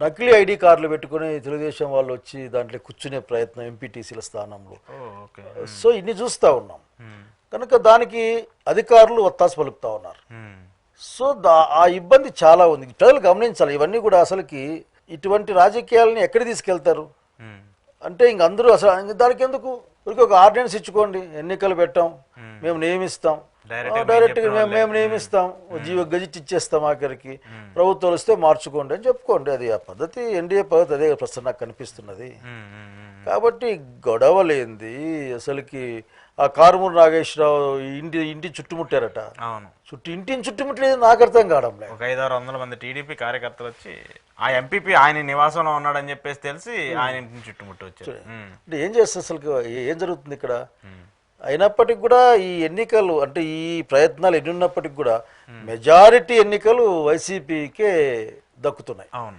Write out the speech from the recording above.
నకిలీ ఐడి కార్డులు పెట్టుకుని తెలుగుదేశం వాళ్ళు వచ్చి దాంట్లో కూర్చునే ప్రయత్నం ఎంపీటీసీల స్థానంలో. సో ఇన్ని చూస్తూ ఉన్నాం కనుక దానికి అధికారులు ఒత్తాసు పలుకుతూ ఉన్నారు. సో ఆ ఇబ్బంది చాలా ఉంది. ప్రజలు గమనించాలి ఇవన్నీ కూడా. అసలుకి ఇటువంటి రాజకీయాలని ఎక్కడ తీసుకెళ్తారు అంటే ఇంక అందరూ అసలు దానికి ఎందుకు ఒక ఆర్డినెన్స్ ఇచ్చుకోండి, ఎన్నికలు పెట్టాం, మేము నియమిస్తాం, డైరెక్ట్గా మేము నియమిస్తాం, గజిట్ ఇచ్చేస్తాం, ఆఖరికి ప్రభుత్వాలు వస్తే మార్చుకోండి అని చెప్పుకోండి. అది ఆ పద్ధతి, ఎన్డీఏ పద్ధతి అదే ప్రస్తుతం నాకు కనిపిస్తున్నది. కాబట్టి గొడవలేంది అసలుకి. ఆ కారుమూరి నాగేశ్వరరావు ఇంటి చుట్టుముట్టారట. ఇంటిని చుట్టుముట్టలేదు, నాకు అర్థం కావడం లేదు. ఒక 500-600 మంది టీడీపీ కార్యకర్తలు వచ్చి ఆ ఎంపీపీ ఆయన నివాసంలో ఉన్నాడని చెప్పేసి తెలిసి ఆయన ఇంటిని చుట్టుముట్టి వచ్చారు. అంటే ఏం చేస్తారు అసలు, ఏం జరుగుతుంది ఇక్కడ? అయినప్పటికీ కూడా ఈ ఎన్నికలు అంటే ఈ ప్రయత్నాలు ఎన్ని ఉన్నప్పటికీ కూడా మెజారిటీ ఎన్నికలు వైసీపీకే దక్కుతున్నాయి. అవును.